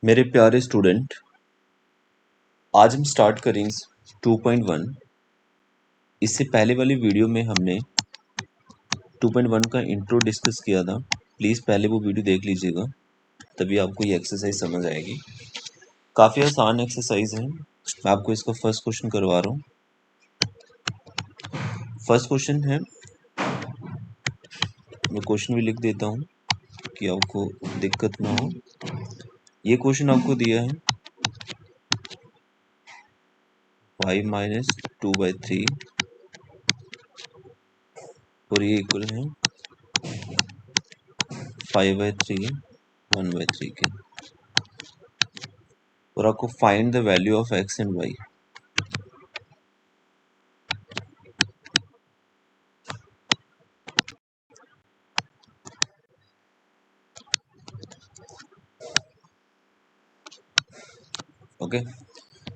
मेरे प्यारे स्टूडेंट, आज हम स्टार्ट करेंगे 2.1। इससे पहले वाली वीडियो में हमने 2.1 का इंट्रो डिस्कस किया था। प्लीज़ पहले वो वीडियो देख लीजिएगा, तभी आपको ये एक्सरसाइज समझ आएगी। काफ़ी आसान एक्सरसाइज है। मैं आपको इसका फर्स्ट क्वेश्चन करवा रहा हूँ। फर्स्ट क्वेश्चन है, मैं क्वेश्चन भी लिख देता हूँ कि आपको दिक्कत ना हो। ये क्वेश्चन आपको दिया है 5 - 2/3 और ये इक्वल है 5/3 1/3 के, और आपको find the value of x and y. Okay,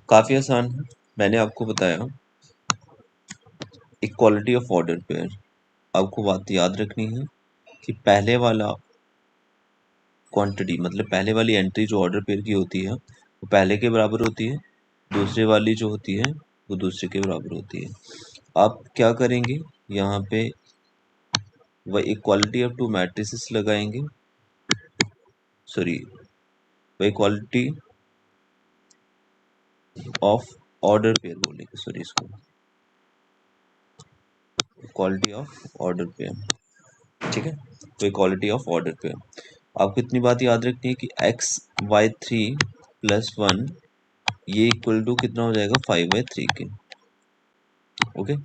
काफ़ी आसान है। मैंने आपको बताया इक्वालिटी ऑफ ऑर्डर पेयर। आपको बात याद रखनी है कि पहले वाला क्वांटिटी मतलब पहले वाली एंट्री जो ऑर्डर पेयर की होती है वो पहले के बराबर होती है, दूसरे वाली जो होती है वो दूसरे के बराबर होती है। आप क्या करेंगे, यहाँ पे वह इक्वालिटी ऑफ टू मैट्रिसेस लगाएंगे, सॉरी वह इक्वालिटी ऑफ ऑर्डर पेयर बोलेंगे, सॉरी इसको इक्वालिटी ऑफ ऑर्डर पेयर। ठीक है, तो इक्वालिटी ऑफ ऑर्डर पेयर। आपको इतनी बात याद रखनी है कि x/3 + 1 ये इक्वल टू कितना हो जाएगा 5/3 के। ओके,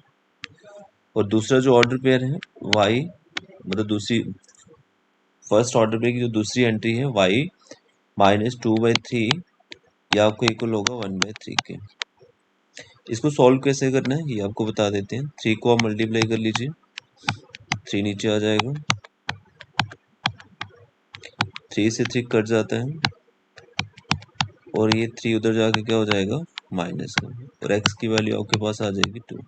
और दूसरा जो ऑर्डर पेयर है y मतलब दूसरी फर्स्ट ऑर्डर पेयर की जो दूसरी एंट्री है y - 2/3 या आपको इक्वल होगा 1/3 के। इसको सॉल्व कैसे करना है ये आपको बता देते हैं। 3 को आप मल्टीप्लाई कर लीजिए, 3 नीचे आ जाएगा, 3 से 3 कट जाता है और ये 3 उधर जाके क्या हो जाएगा माइनस का, और x की वैल्यू आपके पास आ जाएगी 2।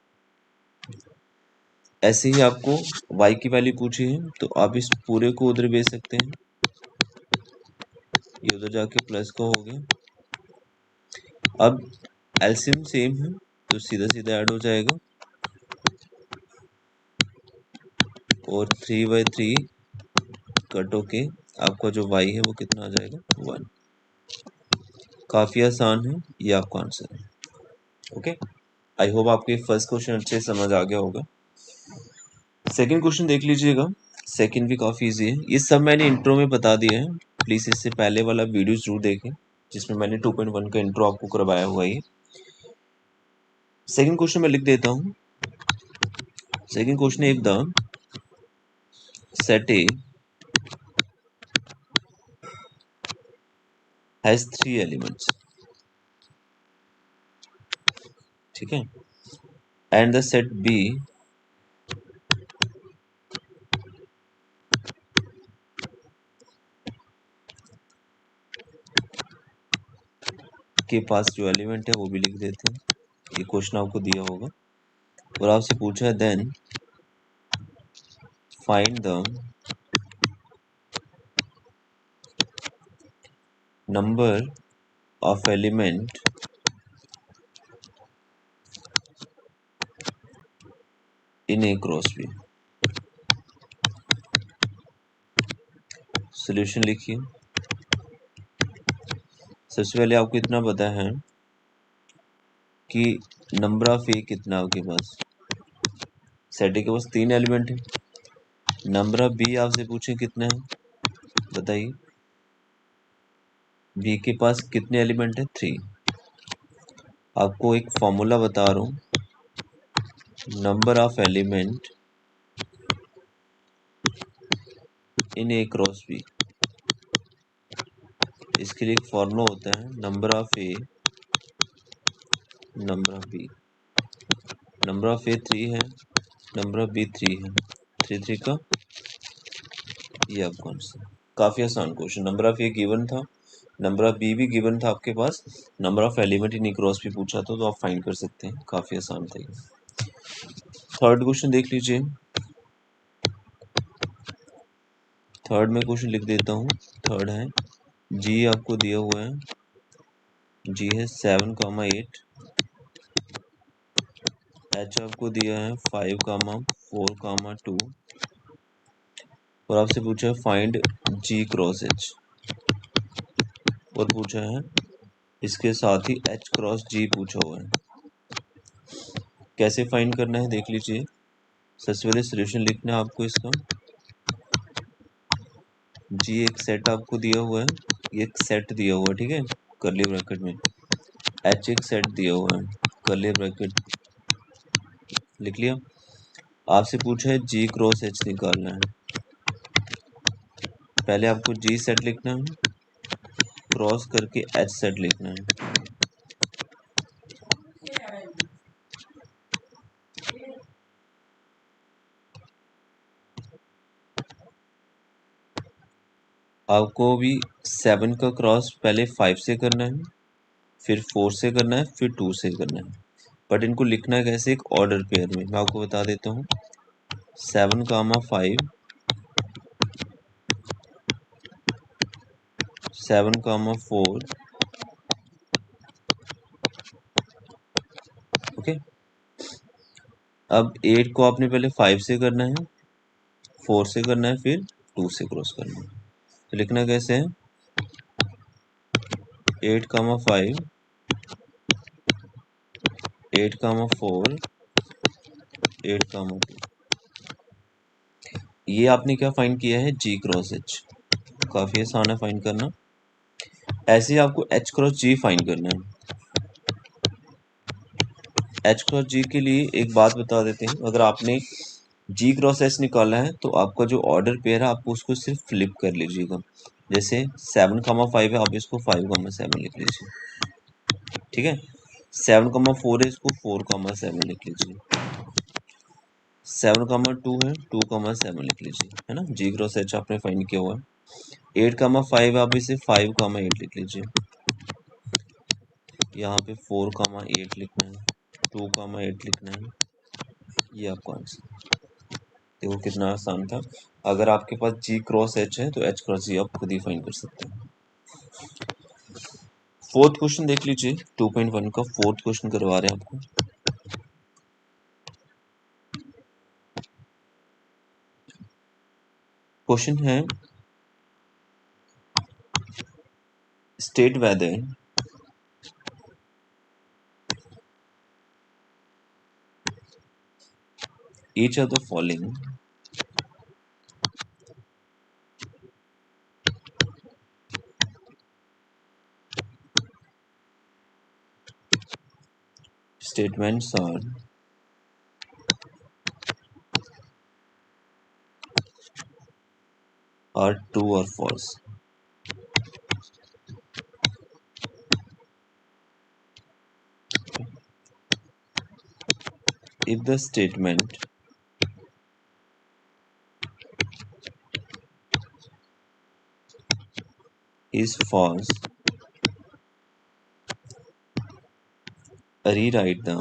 ऐसे ही आपको y की वैल्यू पूछी है तो आप इस पूरे को उधर भेज सकते हैं, ये उधर जाके प्लस का हो गया। अब एलसीएम सेम है तो सीधा सीधा ऐड हो जाएगा, और 3/3 कट होके आपका जो y है वो कितना आ जाएगा 1। काफ़ी आसान है, ये आपका आंसर है। ओके, आई होप आपके फर्स्ट क्वेश्चन अच्छे से समझ आ गया होगा। सेकंड क्वेश्चन देख लीजिएगा, सेकंड भी काफ़ी इजी है। ये सब मैंने इंट्रो में बता दिया है, प्लीज़ इससे पहले वाला वीडियो जरूर देखें जिसमें मैंने 2.1 का इंट्रो आपको करवाया हुआ है। सेकंड क्वेश्चन मैं लिख देता हूँ। Second question, if the set A has 3 elements, ठीक है, एंड द सेट बी के पास जो एलिमेंट है वो भी लिख देते हैं। ये क्वेश्चन आपको दिया होगा और आपसे पूछा है then find the number of element in A cross B. Solution लिखिए। सबसे पहले आपको इतना पता है कि नंबर ऑफ ए कितना आपके पास, सेट ए के पास 3 एलिमेंट है। नंबर ऑफ बी आपसे पूछे कितना है, बताइए। बी के पास कितने एलिमेंट है 3। आपको एक फॉर्मूला बता रहा हूँ, number of element in A cross B. इसके लिए एक फॉर्मूला होता है number of A number of B. Number of A 3 है, नंबर ऑफ बी 3 है, 3 3 का ये आपका आंसर। काफ़ी आसान question. Number of A given था, नंबर ऑफ बी भी गिवन था आपके पास, number of element in cross भी पूछा था, तो आप फाइंड कर सकते हैं। काफ़ी आसान था ये। थर्ड क्वेश्चन देख लीजिए। थर्ड में क्वेश्चन लिख देता हूँ। थर्ड है जी आपको दिया हुआ है, जी है 7,8, एच आपको दिया है 5,4,2 और आपसे पूछा है फाइंड जी क्रॉस एच और पूछा है इसके साथ ही एच क्रॉस जी पूछा हुआ है। कैसे फाइंड करना है देख लीजिए। सबसे पहले सोल्यूशन लिखना है आपको इसका। जी एक सेट आपको दिया हुआ है, ये एक सेट दिया हुआ है, ठीक है, कर्ली ब्रैकेट में। एच एक सेट दिया हुआ है, कर्ली ब्रैकेट, लिख लिया। आपसे पूछा है जी क्रॉस एच निकालना है। पहले आपको जी सेट लिखना है, क्रॉस करके एच सेट लिखना है। आपको भी 7 का क्रॉस पहले 5 से करना है, फिर 4 से करना है, फिर 2 से करना है। बट इनको लिखना है कैसे, एक ऑर्डर पेयर में। मैं आपको बता देता हूँ। 7,5, 7,4, ओके। अब 8 को आपने पहले 5 से करना है, 4 से करना है, फिर 2 से क्रॉस करना है। तो लिखना कैसे है, 8,5, 8,4, 8,2। ये आपने क्या फाइंड किया है, जी क्रॉस एच। काफी आसान है फाइंड करना। ऐसे ही आपको एच क्रॉस जी फाइंड करना है। एच क्रॉस जी के लिए एक बात बता देते हैं, अगर आपने जी क्रॉस एच निकाला है तो आपका जो ऑर्डर पेयर है आपको उसको सिर्फ फ्लिप कर लीजिएगा। जैसे 7,5 है, आप इसको 5,7 लिख लीजिए, ठीक है। 7,4 है, इसको 4,7 लिख लीजिए। 7,2 है, 2,7 लिख लीजिए, है ना। जी क्रॉस एच आपने फाइंड किया हुआ है। 8,5 आप इसे 5,8 लिख लीजिए। यहाँ पे 4,8 लिखना है, 2,8 लिखना है। ये आपका आंसर। देखो कितना आसान था। अगर आपके पास जी क्रॉस एच है तो एच क्रॉस जी आप खुद ही फाइंड कर सकते हैं। फोर्थ क्वेश्चन देख लीजिए, 2.1 का फोर्थ क्वेश्चन करवा रहे हैं आपको। क्वेश्चन है, state whether each of the following statements are true or false. If the statement is false, rewrite the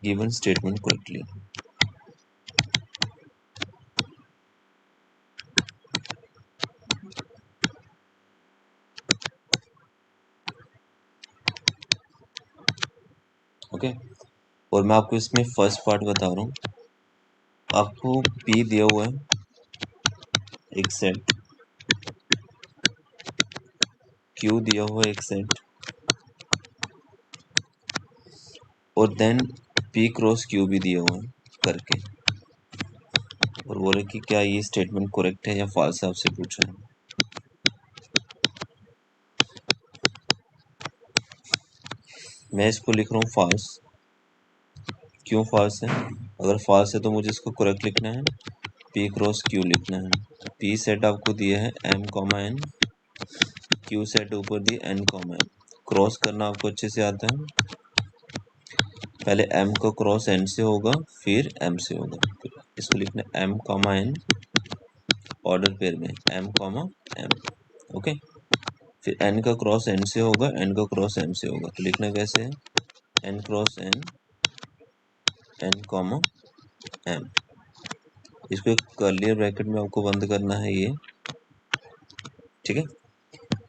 given statement correctly. Okay, और मैं आपको इसमें फर्स्ट पार्ट बता रहा हूँ। आपको P दिया हुआ है एक सेट, Q दिया हुआ है एक सेट, और देन P क्रॉस Q भी दिया हुआ है करके, और बोले कि क्या ये स्टेटमेंट करेक्ट है या फॉल्स है, आपसे पूछा है। मैं इसको लिख रहा हूँ फॉल्स। क्यों फॉल्स है, अगर फॉल्स है तो मुझे इसको करेक्ट लिखना है, P क्रॉस Q लिखना है। P सेट आपको दिया है M, N, Q सेट ऊपर दिया N, N। क्रॉस करना आपको अच्छे से आता है। पहले M का क्रॉस N से होगा, फिर M से होगा। तो इसको लिखना है M, N, ऑर्डर पेयर में M, M, ओके। फिर N का क्रॉस N से होगा, N का क्रॉस M से होगा। तो लिखना कैसे है, N cross N, N, M, इसको एक कर्ली ब्रैकेट में आपको बंद करना है ये, ठीक है।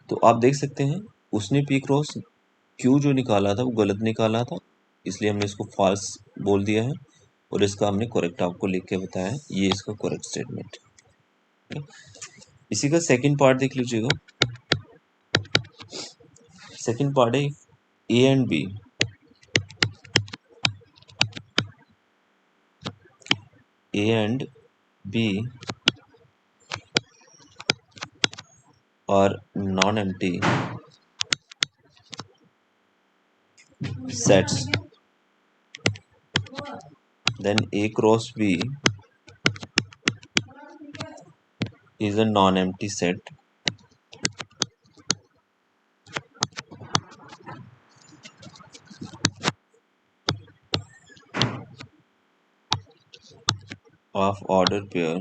तो आप देख सकते हैं उसने पी क्रॉस क्यू जो निकाला था वो गलत निकाला था, इसलिए हमने इसको फॉल्स बोल दिया है और इसका हमने करेक्ट आपको लिख के बताया है, ये इसका करेक्ट स्टेटमेंट है। इसी का सेकंड पार्ट देख लीजिएगा। सेकंड पार्ट है A and B, A and B are non empty sets, then A cross B is a non-empty set of order pair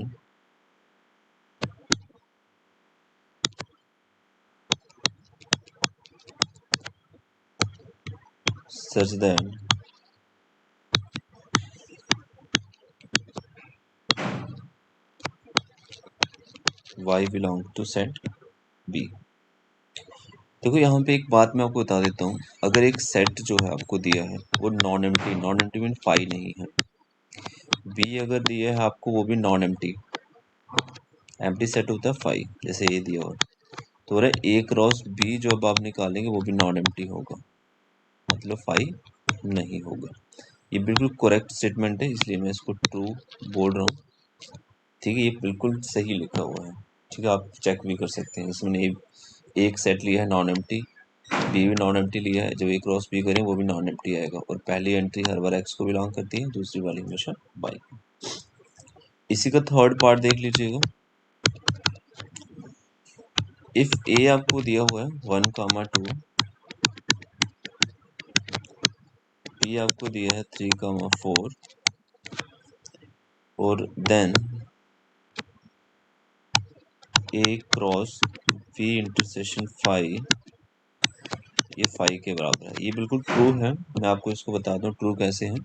such that Y belongs to set B। देखो यहाँ पे एक बात मैं आपको बता देता हूँ, अगर एक सेट जो है आपको दिया है वो नॉन एम्प्टी मीन फाई नहीं है, बी अगर दिया है आपको वो भी नॉन एम्प्टी, एम्प्टी सेट होता है फाई, जैसे ये दिया हुआ तो रहा ए क्रॉस बी जो अब आप निकालेंगे वो भी नॉन एम्प्टी होगा, मतलब फाई नहीं होगा। ये बिल्कुल करेक्ट स्टेटमेंट है, इसलिए मैं इसको ट्रू बोल रहा हूँ, ठीक है। ये बिल्कुल सही लिखा हुआ है, ठीक है। आप चेक भी कर सकते हैं, इसमें एक सेट लिया है नॉन एम्प्टी, बी भी नॉन एम्प्टी लिया है, जब ए क्रॉस बी करें वो भी नॉन एम्प्टी आएगा, और पहली एंट्री हर बार एक्स को बिलोंग करती है, दूसरी वाली हमेशा वाई को। इसी का थर्ड पार्ट देख लीजिएगा। इफ ए आपको दिया हुआ है 1, 2, बी आपको दिया है 3, 4 और देन ए क्रॉस बी इंटरसेक्शन फाई, ये फाई के बराबर है। ये बिल्कुल ट्रू है, मैं आपको इसको बता दूं ट्रू कैसे है।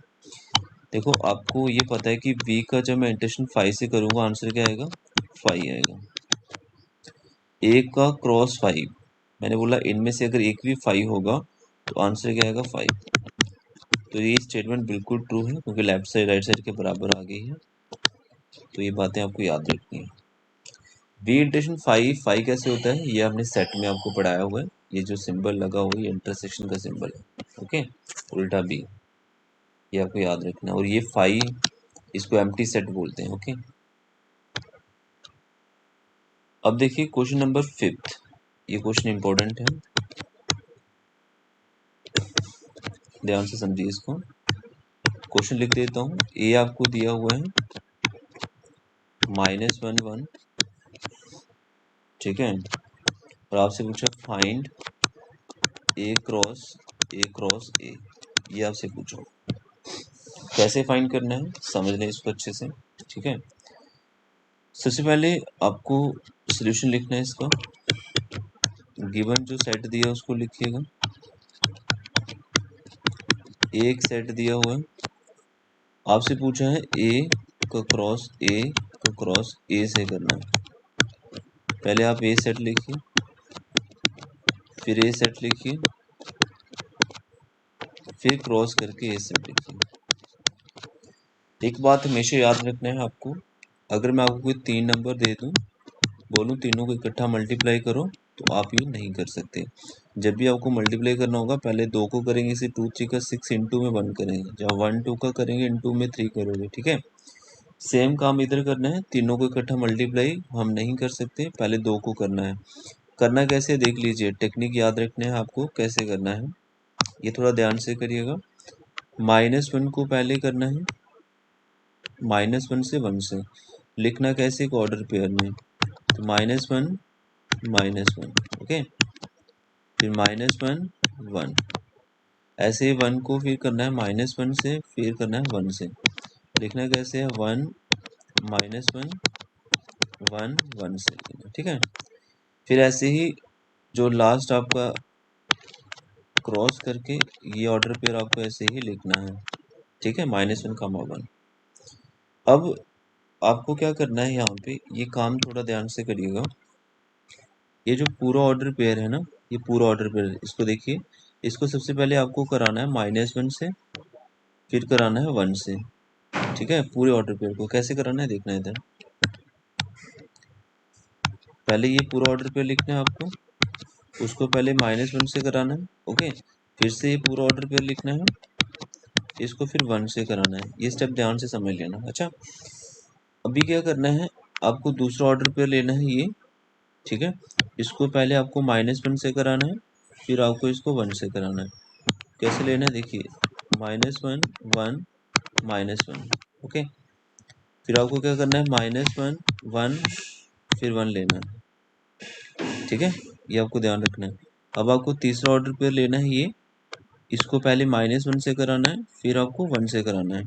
देखो आपको ये पता है कि बी का जब मैं इंटरसेक्शन फाई से करूंगा आंसर क्या आएगा, फाई आएगा। ए का क्रॉस फाइव, मैंने बोला इनमें से अगर एक भी फाइव होगा तो आंसर क्या आएगा फाइव। तो ये स्टेटमेंट बिल्कुल ट्रू है क्योंकि लेफ्ट साइड राइट साइड के बराबर आ गई है, तो ये बातें आपको याद रखनी है। बी इंटरसेक्शन फाइव, फाइव कैसे होता है ये हमने सेट में आपको पढ़ाया हुआ है, ये जो सिंबल लगा हुआ है ये इंटरसेक्शन का सिंबल है, ओके, उल्टा बी, ये आपको याद रखना है। और ये फाइव इसको एम्प्टी सेट बोलते हैं, ओके। अब देखिए क्वेश्चन नंबर 5, ये क्वेश्चन इंपॉर्टेंट है, ध्यान से समझिए इसको। क्वेश्चन लिख देता हूँ। ए आपको दिया हुआ है -1, 1, ठीक है, और आपसे पूछा फाइंड ए क्रॉस ए, ये आपसे पूछो कैसे फाइंड करना है, समझ लें इसको अच्छे से, ठीक है। सबसे पहले आपको सॉल्यूशन लिखना है इसका, गिवन जो सेट दिया उसको लिखिएगा। एक सेट दिया हुआ है, आपसे पूछा है ए का क्रॉस ए से करना है। पहले आप ए सेट लिखिए, फिर ए सेट लिखिए, फिर क्रॉस करके ए सेट लिखिए। एक बात हमेशा याद रखना है आपको, अगर मैं आपको कोई 3 नंबर दे दूं, बोलूं तीनों को इकट्ठा मल्टीप्लाई करो, तो आप ये नहीं कर सकते। जब भी आपको मल्टीप्लाई करना होगा पहले 2 को करेंगे इसे 2, 3 का 6 इंटू में 1 करेंगे, जब 1, 2 का करेंगे इंटू में 3 करोगे, ठीक है। सेम काम इधर करना है, तीनों को इकट्ठा मल्टीप्लाई हम नहीं कर सकते, पहले 2 को करना है। करना कैसे देख लीजिए, टेक्निक याद रखना है आपको कैसे करना है, ये थोड़ा ध्यान से करिएगा। -1 को पहले करना है, -1 से 1 से लिखना कैसे, एक ऑर्डर पेयर में, तो -1 -1, ओके, फिर -1 1, ऐसे 1 को फिर करना है -1 से, फिर करना है 1 से, लिखना कैसे है 1 -1 1 1 से, ठीक है। फिर ऐसे ही जो लास्ट आपका क्रॉस करके ये ऑर्डर पेयर आपको ऐसे ही लिखना है, ठीक है, -1, 1। अब आपको क्या करना है यहाँ पे, ये काम थोड़ा ध्यान से करिएगा। ये जो पूरा ऑर्डर पेयर है ना, ये पूरा ऑर्डर पेयर, इसको देखिए, इसको सबसे पहले आपको कराना है -1 से, फिर कराना है 1 से। ठीक है, पूरे ऑर्डर पेयर को कैसे कराना है देखना है इधर। पहले ये पूरा ऑर्डर पेयर लिखना है आपको, उसको पहले -1 से कराना है। ओके, फिर से ये पूरा ऑर्डर पेयर लिखना है, इसको फिर 1 से कराना है। ये स्टेप ध्यान से समझ लेना। अच्छा, अभी क्या करना है, आपको दूसरा ऑर्डर पेयर लेना है ये। ठीक है, इसको पहले आपको -1 से कराना है, फिर आपको इसको 1 से कराना है। कैसे लेना है देखिए, -1 1 -1। ओके, फिर आपको क्या करना है, -1 1 फिर 1 लेना है। ठीक है, ये आपको ध्यान रखना है। अब आपको तीसरा ऑर्डर पेयर लेना है ये, इसको पहले -1 से कराना है, फिर आपको 1 से कराना है।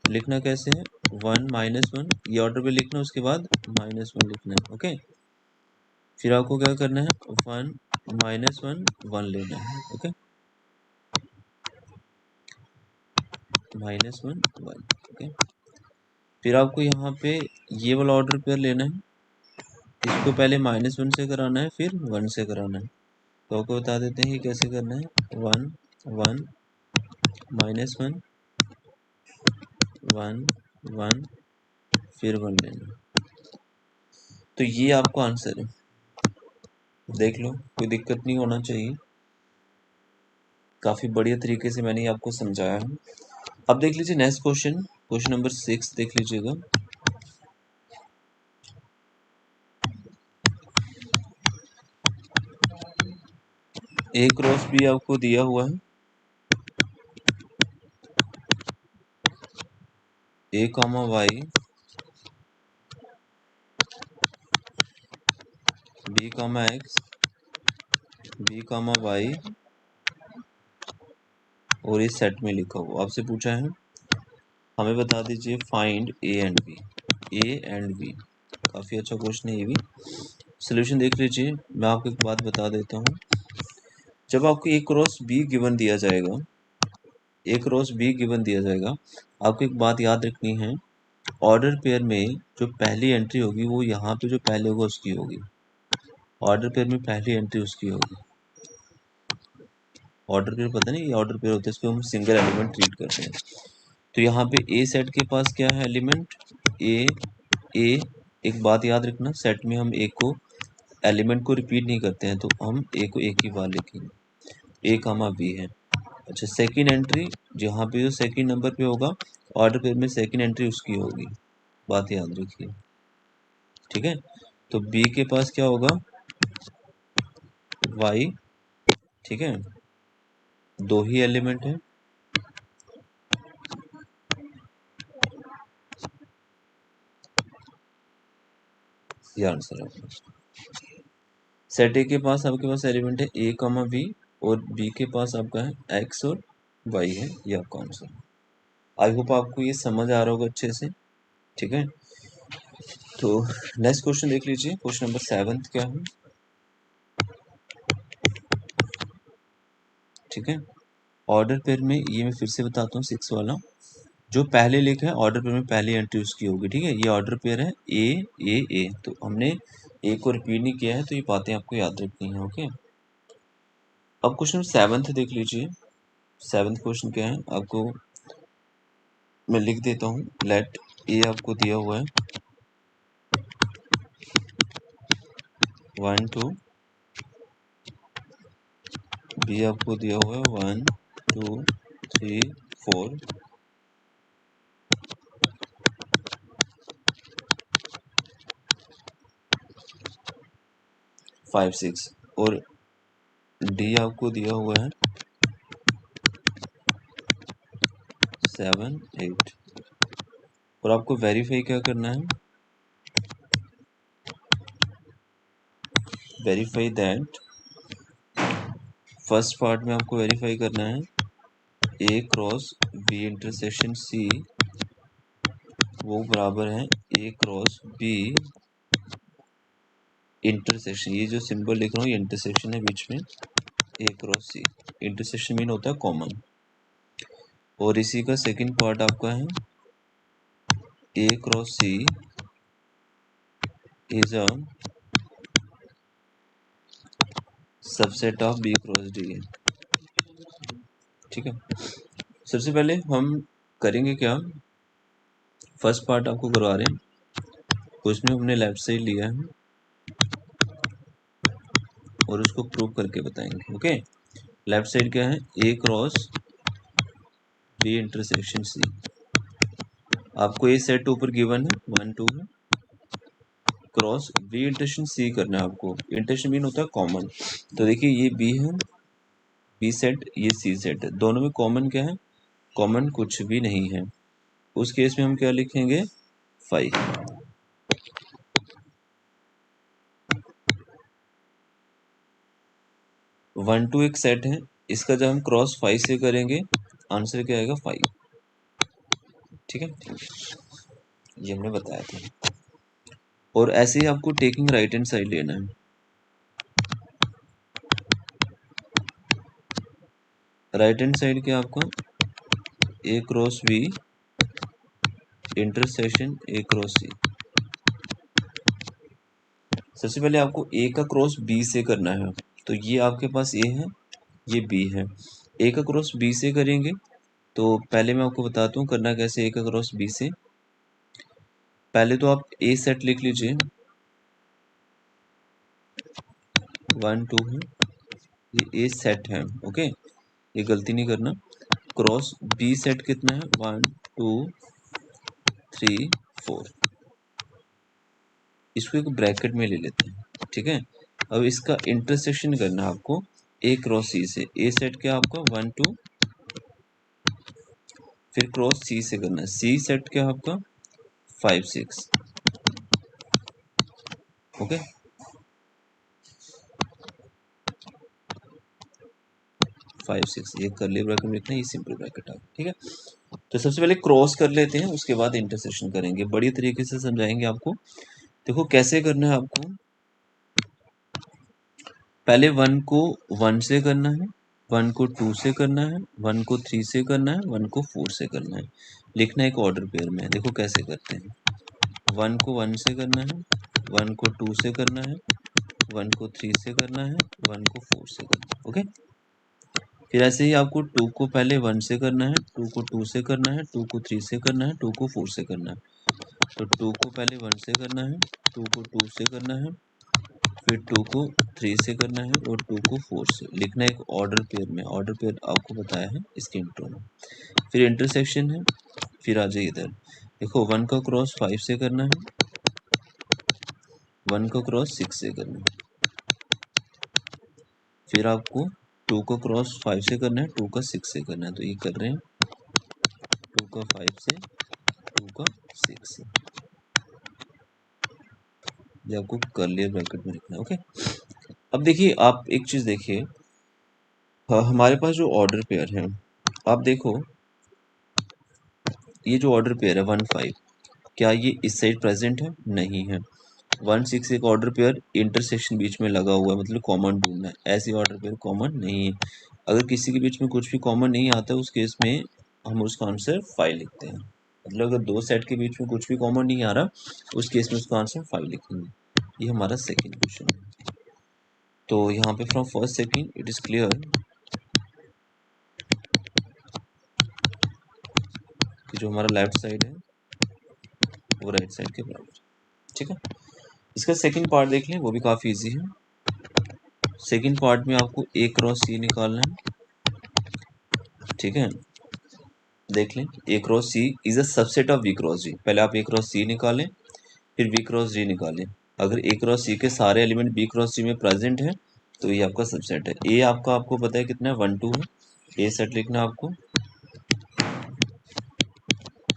लिखना कैसे है, 1 -1, ये ऑर्डर पेयर लिखना, उसके बाद -1 लिखना है। ओके, फिर आपको क्या करना है, 1 -1 1 लेना है। ओके, -1 1। ओके, फिर आपको यहाँ पे ये वाला ऑर्डर पेयर लेना है, इसको पहले -1 से कराना है, फिर 1 से कराना है। तो आपको बता देते हैं ये कैसे करना है, 1 1 -1 1 1 फिर 1 लेना। तो ये आपका आंसर है, देख लो, कोई दिक्कत नहीं होना चाहिए। काफी बढ़िया तरीके से मैंने आपको समझाया है। अब देख लीजिए नेक्स्ट क्वेश्चन, क्वेश्चन नंबर 6 देख लीजिएगा। ए क्रॉस बी आपको दिया हुआ है, A comma Y, B comma X, B comma Y, और इस सेट में लिखा हुआ। आपसे पूछा है हमें बता दीजिए find A and B, A and B. काफी अच्छा क्वेश्चन है ये भी। सोल्यूशन देख लीजिए, मैं आपको एक बात बता देता हूँ। जब आपको ए क्रॉस बी गिवन दिया जाएगा, ए क्रॉस बी गिवन दिया जाएगा, आपको एक बात याद रखनी है, ऑर्डर पेयर में जो पहली एंट्री होगी वो यहाँ पे जो पहले होगा उसकी होगी। ऑर्डर पेयर में पहली एंट्री उसकी होगी। ऑर्डर पेयर पता नहीं, ये ऑर्डर पेयर होता है, इसको हम सिंगल एलिमेंट ट्रीट करते हैं। तो यहाँ पे ए सेट के पास क्या है एलिमेंट, ए ए। एक बात याद रखना, सेट में हम ए को एलिमेंट को रिपीट नहीं करते हैं, तो हम ए को एक ही बार लिखेंगे, ए कामा बी है। अच्छा, सेकंड एंट्री जहाँ पे जो सेकंड नंबर पे होगा ऑर्डर पेयर में, सेकंड एंट्री उसकी होगी, बात याद रखिए। ठीक है, तो बी के पास क्या होगा, वाई। ठीक है, दो ही एलिमेंट है, ये आंसर है। सेट ए के पास आपके पास एलिमेंट है ए कॉमा बी, और बी के पास आपका है एक्स और वाई है, ये आपका आंसर है। आई होप आपको ये समझ आ रहा होगा अच्छे से। ठीक है, तो नेक्स्ट क्वेश्चन देख लीजिए, क्वेश्चन नंबर 7 क्या है। ठीक है, ऑर्डर पेयर में, ये मैं फिर से बताता हूँ 6 वाला, जो पहले लिखा है ऑर्डर पेयर में पहली एंट्री उसकी होगी। ठीक है, ये ऑर्डर पेयर है ए ए ए, तो हमने ए को रिपीट नहीं किया है, तो ये बातें आपको याद रखनी है। ओके, अब क्वेश्चन 7 देख लीजिए। 7 क्वेश्चन क्या है, आपको मैं लिख देता हूँ। लेट ए आपको दिया हुआ है 1 2, बी आपको दिया हुआ है 1 2 3 4 5 6, और डी आपको दिया हुआ है 7 8। और आपको वेरीफाई क्या करना है, वेरीफाई दैट, फर्स्ट पार्ट में आपको वेरीफाई करना है A cross B intersection C वो बराबर है ए क्रॉस बी इंटरसेक्शन, ये जो सिंबल लिख रहा हूँ ये इंटरसेक्शन है बीच में, ए क्रॉस सी। इंटरसेक्शन मीन होता है कॉमन। और इसी का सेकंड पार्ट आपका है A cross C is a subset of B cross D है। ठीक है, सबसे पहले हम करेंगे क्या, फर्स्ट पार्ट आपको करवा रहे हैं, उसमें हमने लेफ्ट साइड लिया है और उसको प्रूव करके बताएंगे। ओके, लेफ्ट साइड क्या है, A cross B intersection C. आपको ये सेट ऊपर गिवन है 1 2 क्रॉस बी इंटरसेक्शन सी करना है आपको। इंटरसेक्शन मीन होता है कॉमन। तो देखिए ये बी है, बी सेट, ये सी सेट है, दोनों में कॉमन क्या है, कॉमन कुछ भी नहीं है। उस केस में हम क्या लिखेंगे, 5। 1 2 एक सेट है, इसका जब हम क्रॉस 5 से करेंगे आंसर क्या आएगा, 5। ठीक है, ये हमने बताया था। और ऐसे ही आपको टेकिंग राइट हैंड साइड लेना है। राइट हैंड साइड क्या आपका, A cross B intersection A cross C. सबसे पहले आपको ए का क्रॉस बी से करना है, तो ये आपके पास ए है, ये बी है। ए का क्रॉस बी से करेंगे तो पहले मैं आपको बताता हूँ करना कैसे। ए का क्रॉस बी से, पहले तो आप ए सेट लिख लीजिए, 1 2 है, ये ए सेट है। ओके, ये गलती नहीं करना। क्रॉस बी सेट कितना है, 1 2 3 4। इसको एक ब्रैकेट में ले लेते हैं। ठीक है, अब इसका इंटरसेक्शन करना है आपको ए क्रॉस सी से। ए सेट क्या आपका 1 2, फिर क्रॉस सी से करना है, सी सेट क्या आपका 5 6। ओके, 5 6 ये कर्ली ब्रैकेट में लिखना है, ये सिंपल ब्रैकेट आप। ठीक है, तो सबसे पहले क्रॉस कर लेते हैं, उसके बाद इंटरसेक्शन करेंगे, बड़ी तरीके से समझाएंगे आपको। देखो कैसे करना है आपको, पहले 1 को 1 से करना है, 1 को 2 से करना है, 1 को 3 से करना है, 1 को 4 से करना है। लिखना है एक ऑर्डर पेयर में। देखो कैसे करते हैं, 1 को 1 से करना है, 1 को 2 से करना है, 1 को 3 से करना है, 1 को 4 से करना है। ओके, फिर ऐसे ही आपको 2 को पहले 1 से करना है, 2 को 2 से करना है, 2 को 3 से करना है, 2 को 4 से करना है। तो 2 को पहले 1 से करना है, 2 को 2 से करना है, फिर 2 को 3 से करना है और 2 को 4 से। लिखना है एक ऑर्डर पेयर में, ऑर्डर पेयर आपको बताया है इसके इंट्रो में। फिर इंटरसेक्शन है, फिर आ जाइए इधर, देखो 1 का क्रॉस 5 से करना है, 1 का क्रॉस 6 से करना है, फिर आपको 2 का क्रॉस 5 से करना है, 2 का 6 से करना है। तो ये कर रहे हैं 2 का 5 से, 2 का 6 से, ये आपको कर्ली ब्रैकेट में लिखना है। ओके, अब देखिए आप एक चीज देखिए, हमारे पास जो ऑर्डर पेयर है, आप देखो ये जो ऑर्डर पेयर है 1 5, क्या ये इस साइड प्रेजेंट है, नहीं है। 1 6 एक ऑर्डर पेयर इंटरसेक्शन बीच में लगा हुआ है, मतलब कॉमन ढूंढना है। ऐसी ऑर्डर पेयर कॉमन नहीं है। अगर किसी के बीच में कुछ भी कॉमन नहीं आता उस केस में हम उसका आंसर 5 लिखते हैं। मतलब अगर दो सेट के बीच में कुछ भी कॉमन नहीं आ रहा उस केस में उसका आंसर 5 लिखेंगे। ये हमारा सेकेंड क्वेश्चन है। तो यहाँ पे from first second it is clear कि जो हमारा लेफ्ट साइड है वो राइट साइड के बराबर। ठीक है, इसका सेकंड पार्ट देख लें, वो भी काफ़ी इजी है। सेकंड पार्ट में आपको ए क्रॉस सी निकालना है। ठीक है, देख लें, A cross C is a subset of B cross D. पहले आप ए क्रॉस सी निकालें, फिर बी क्रॉस डी निकालें। अगर ए क्रॉस सी के सारे एलिमेंट बी क्रॉस डी में प्रेजेंट है तो ये आपका सबसेट है। ए आपका आपको पता है कितना है, 1 2 है। ए सेट लिखना है आपको,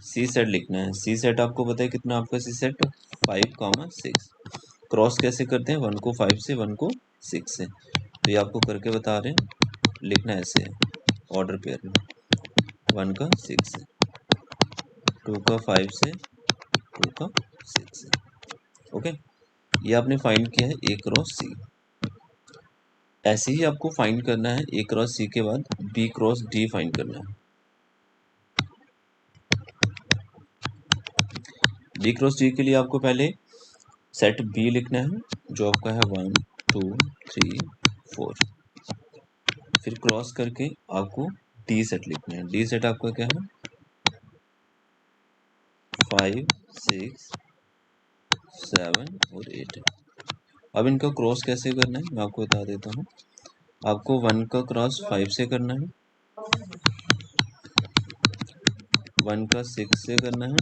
सी सेट लिखना है। सी सेट आपको पता है कितना आपका, सी सेट 5 6। क्रॉस कैसे करते हैं, 1 को 5 से, 1 को 6 से। तो ये आपको करके बता रहे हैं, लिखना ऐसे है ऑर्डर पेयर में, 1 का 6 से, 2 का 5 से, 2 का 6 से। ओके, ये आपने फाइंड किया है ए क्रॉस सी। ऐसे ही आपको फाइंड करना है ए क्रॉस सी के बाद बी क्रॉस डी फाइंड करना है। बी क्रॉस डी के लिए आपको पहले सेट बी लिखना है जो आपका है 1 2 3 4, फिर क्रॉस करके आपको डी सेट लिखना है। डी सेट आपका क्या है 5 6 7 और 8 है। अब इनका क्रॉस कैसे करना है मैं आपको बता देता हूँ। आपको 1 का क्रॉस 5 से करना है, 1 का 6 से करना है,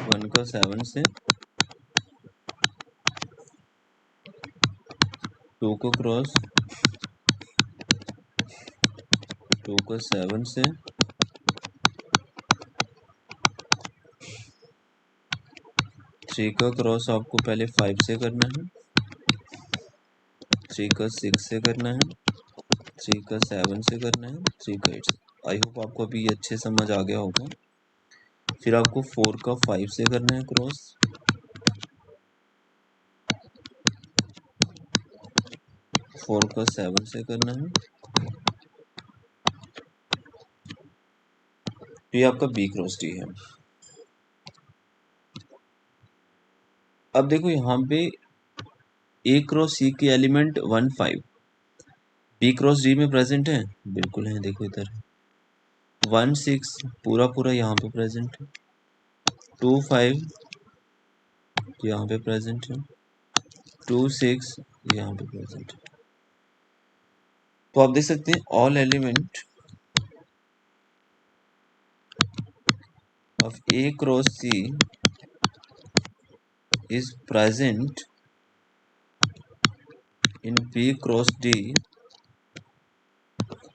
1 का 7 से, 2 को क्रॉस 2 का 7 से, 3 का क्रॉस आपको पहले 5 से करना है, 3 का 6 से करना है, 3 का 7 से करना है, 3 का 8 से। आई होप आपको अभी ये अच्छे समझ आ गया होगा। फिर आपको 4 का 5 से करना है क्रॉस, 4 का 7 से करना है, तो ये आपका बी क्रॉस डी है। अब देखो यहाँ पे ए क्रॉस सी के एलिमेंट 1 5 बी क्रॉस डी में प्रेजेंट है, बिल्कुल है। देखो इधर 1 6 पूरा पूरा यहाँ पे प्रेजेंट है, 2 5 यहाँ पे प्रेजेंट है, 2 6 यहाँ पे प्रेजेंट है। तो आप देख सकते हैं all element of A cross C is present in B cross D.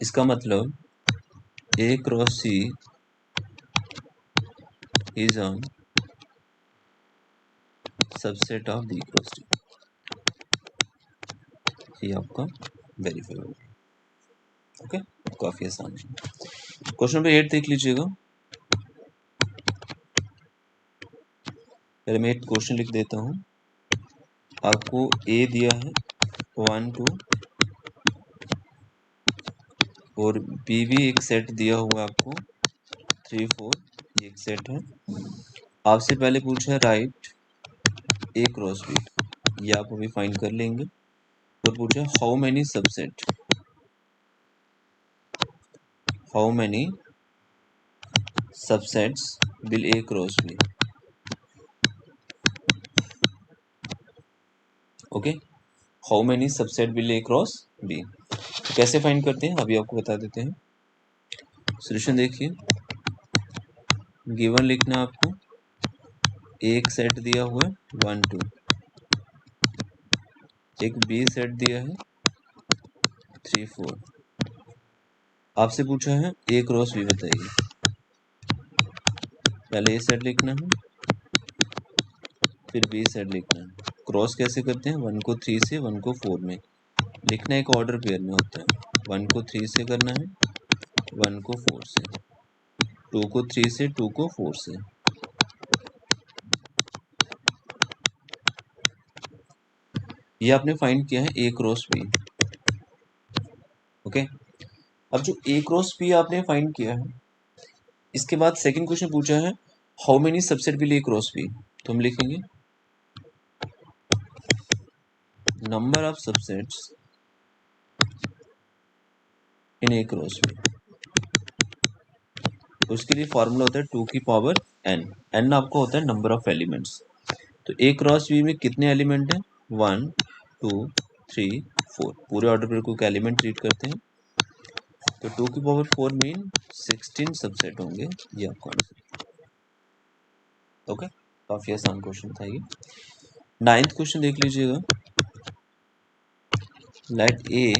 इसका मतलब A cross C is on subset of B cross D. ये आपका वेरीफाई हो गया। ओके, काफी आसान है। क्वेश्चन नंबर 8 देख लीजिएगा। पहले मैं एक क्वेश्चन लिख देता हूँ। आपको ए दिया है 1 2 और बी भी एक सेट दिया हुआ है आपको 3 4, ये एक सेट है। आपसे पहले पूछा है राइट ए क्रॉस बी, ये आप अभी फाइंड कर लेंगे। तो पूछा how many subset, how many subsets will A cross B. Okay, how many subset will A cross B. कैसे फाइंड करते हैं अभी आपको बता देते हैं। सोल्यूशन देखिए, गिवन लिखना है आपको, एक सेट दिया हुआ है 1 2, एक बी सेट दिया है 3 4। आपसे पूछा है ए क्रॉस बी बताइए। पहले ए सेट लिखना है, फिर बी सेट लिखना है। क्रॉस कैसे करते हैं, 1 को 3 से, 1 को 4 में लिखना, एक ऑर्डर पेयर में होता है। 1 को 3 से करना है, 1 को 4 से, 2 को 3 से, 2 को 4 से। ये आपने फाइंड किया है ए क्रॉस बी। ओके, अब जो ए क्रॉस बी आपने फाइंड किया है, इसके बाद सेकंड क्वेश्चन पूछा है how many subset will A cross B. तो हम लिखेंगे number of subsets in A cross B. उसके लिए फॉर्मूला होता है 2 की पावर n। n आपको होता है नंबर ऑफ एलिमेंट्स। तो ए क्रॉस बी में कितने एलिमेंट हैं, 1 2 3 4। पूरे ऑर्डर पर को एलिमेंट ट्रीट करते हैं, तो 2 की पावर 4 मीन 16 सबसेट होंगे। ये आपका आंसर। ओके, काफी आसान क्वेश्चन था ये। 9th क्वेश्चन देख लीजिएगा। Let A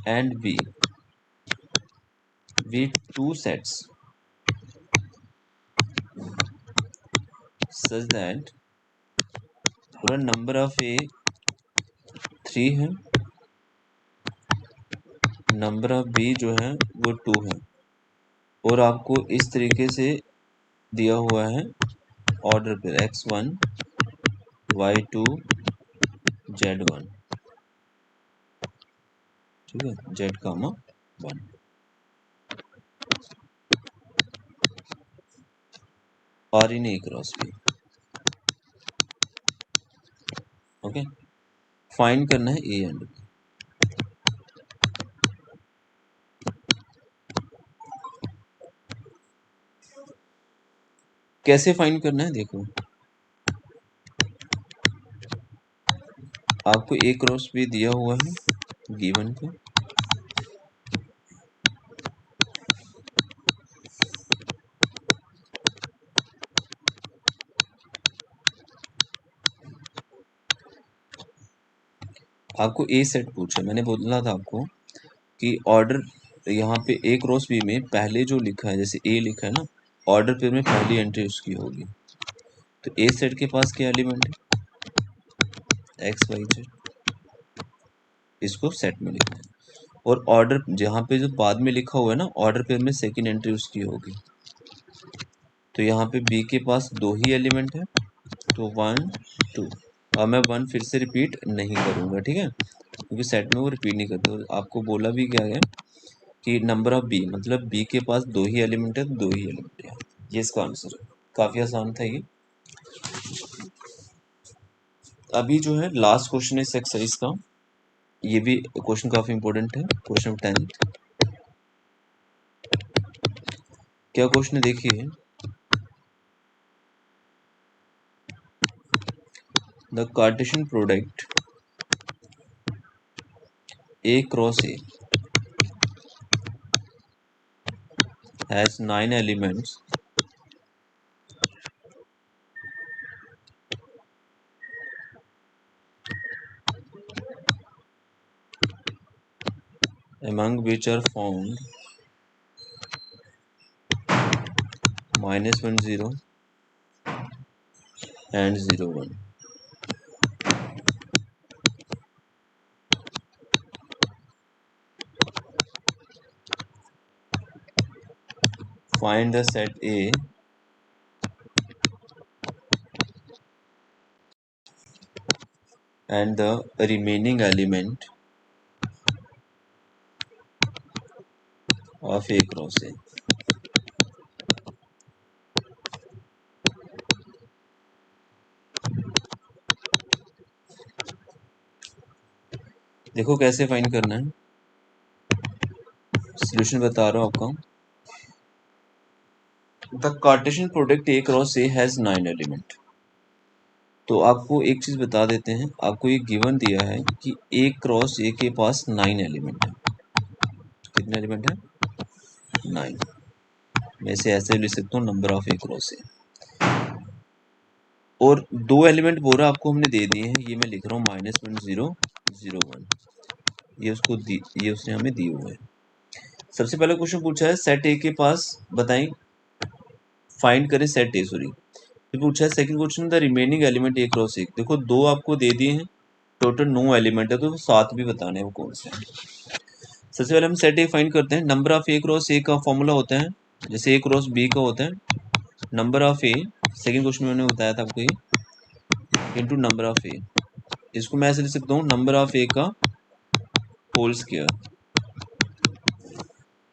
and B be two sets such that पूरा नंबर ऑफ ए 3 है, नंबर ऑफ बी जो है वो 2 है, और आपको इस तरीके से दिया हुआ है ऑर्डर पे x1 y2 z1। ठीक है, z कामा 1। और इन A cross B okay, find करना है ए एंड बी। कैसे फाइंड करना है देखो, आपको ए क्रॉस बी दिया हुआ है गिवन पे, आपको ए सेट पूछा, मैंने बोला था आपको कि ऑर्डर यहाँ पे ए क्रॉस बी में पहले जो लिखा है, जैसे ए लिखा है ना, ऑर्डर पे में पहली एंट्री उसकी होगी। तो ए सेट के पास क्या एलिमेंट है, एक्स वाई जेड, इसको सेट में लिखना है। और ऑर्डर जहाँ पे जो बाद में लिखा हुआ है ना, ऑर्डर पेयर में सेकंड एंट्री उसकी होगी। तो यहाँ पे बी के पास दो ही एलिमेंट है, तो 1 2। अब मैं 1 फिर से रिपीट नहीं करूँगा, ठीक है, क्योंकि सेट में वो रिपीट नहीं करते। तो आपको बोला भी क्या है कि नंबर ऑफ बी, मतलब बी के पास दो ही एलिमेंट है, दो ही एलिमेंट है, ये इसका आंसर है। काफ़ी आसान था ये। अभी जो है लास्ट क्वेश्चन है इस एक्सरसाइज का, ये भी क्वेश्चन काफ़ी इंपॉर्टेंट है, क्वेश्चन 10th। क्या क्वेश्चन है देखिए, the Cartesian product A cross A has 9 elements among which are found -1 0 and 0 1। Find the set A and the remaining element of A cross A। देखो कैसे फाइंड करना है, solution बता रहा हूँ आपका। The Cartesian product A cross A has 9 element. तो आपको एक चीज बता देते हैं, आपको ये गिवन दिया है कि ए क्रॉस ए के पास 9 एलिमेंट है। कितने एलिमेंट है, 9। मैं इसे ऐसे लिख सकता हूँ, नंबर ऑफ ए क्रॉस ए। और दो एलिमेंट बोरा आपको हमने दे दिए हैं, ये मैं लिख रहा हूँ -1 0 0 1। ये उसने हमें दिए हुए हैं। सबसे पहला क्वेश्चन पूछा है सेट ए के पास बताएं, फाइंड करें सेट ए, सॉरी। फिर पूछा है second question, the remaining element A cross ए। देखो दो आपको दे दिए हैं, टोटल 9 एलिमेंट है, तो 7 भी बताने हैं वो कौन से हैं। सबसे पहले हम सेट ए फाइंड करते हैं। नंबर ऑफ ए क्रॉस ए का फॉर्मूला होता है, जैसे ए क्रॉस बी का होता है number of A, second question में मैंने बताया था आपको, ये इंटू नंबर ऑफ ए। इसको मैं ऐसे लिख सकता हूँ, नंबर ऑफ ए का होल स्क्वायर।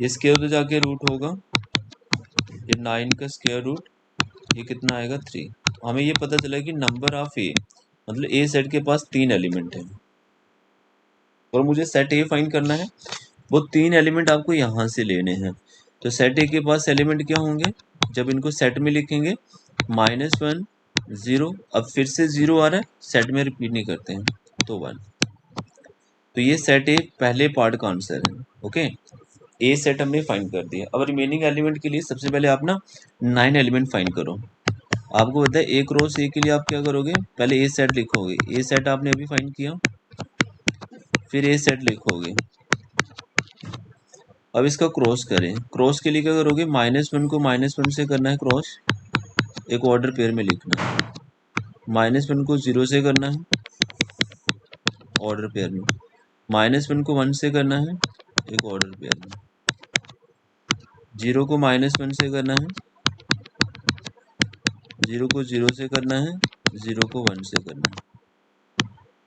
ये स्क्वायर तो जाके रूट होगा, ये 9 का स्क्वायर रूट, ये कितना आएगा 3। हमें ये पता चला कि नंबर ऑफ ए, मतलब ए सेट के पास 3 एलिमेंट है, और मुझे सेट ए फाइंड करना है। वो 3 एलिमेंट आपको यहाँ से लेने हैं। तो सेट ए के पास एलिमेंट क्या होंगे, जब इनको सेट में लिखेंगे -1 0, अब फिर से 0 आ रहा है, सेट में रिपीट नहीं करते हैं, तो 1। तो ये सेट ए पहले पार्ट का आंसर है। ओके, ए सेट हमने फाइंड कर दिया। अब रिमेनिंग एलिमेंट के लिए सबसे पहले आप ना 9 एलिमेंट फाइंड करो। आपको पता है ए क्रॉस ए के लिए आप क्या करोगे, पहले ए सेट लिखोगे, ए सेट आपने अभी फाइंड किया, फिर ए सेट लिखोगे। अब इसका क्रॉस करें, क्रॉस के लिए क्या करोगे, -1 को -1 से करना है क्रॉस, एक ऑर्डर पेयर में लिखना है। -1 को 0 से करना है, ऑर्डर पेयर में। -1 को 1 से करना है, एक ऑर्डर पेयर में। 0 को -1 से करना है, 0 को 0 से करना है, 0 को 1 से करना है।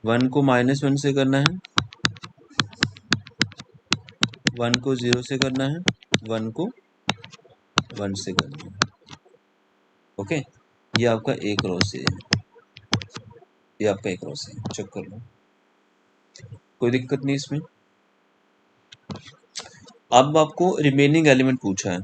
1 को -1 से करना है, 1 को 0 से करना है, 1 को 1 से करना है। ओके, ये आपका ए क्रॉस ए है। ये आपका एक क्रॉस है, चेक कर लो, कोई दिक्कत नहीं इसमें। अब आपको रिमेनिंग एलिमेंट पूछा है,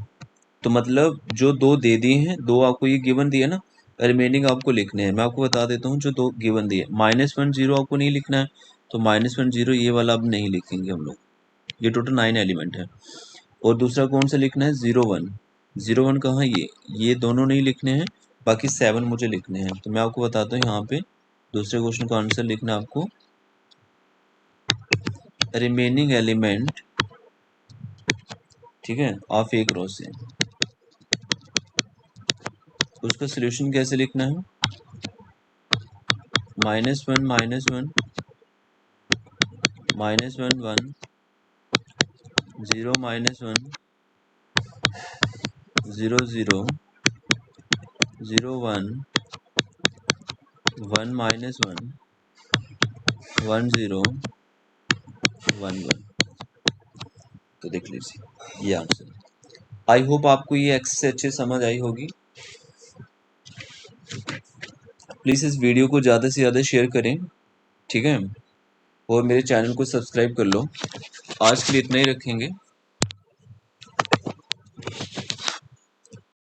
तो मतलब जो दो दे दिए हैं, दो आपको ये गिवन दिया ना, रिमेनिंग आपको लिखने हैं। मैं आपको बता देता हूँ जो दो गिवन दिए, -1 0 आपको नहीं लिखना है, तो -1 0 ये वाला अब नहीं लिखेंगे हम लोग, ये टोटल 9 एलिमेंट है। और दूसरा कौन सा लिखना है, 0 1, 0 1 कहाँ, ये दोनों नहीं लिखने हैं, बाकी 7 मुझे लिखने हैं। तो मैं आपको बताता हूँ यहाँ पे दूसरे क्वेश्चन का आंसर लिखना है आपको, रिमेनिंग एलिमेंट, ठीक है, ऑफ एक रो से। उसका सोल्यूशन कैसे लिखना है, -1 -1 -1 1 0 -1 0 0 0 1 1 -1 1 0 1 1। तो देख लीजिए ये आंसर। आई होप आपको ये एक्सरसाइज अच्छे समझ आई होगी। प्लीज़ इस वीडियो को ज़्यादा से ज़्यादा शेयर करें, ठीक है, और मेरे चैनल को सब्सक्राइब कर लो। आज के लिए इतना ही रखेंगे।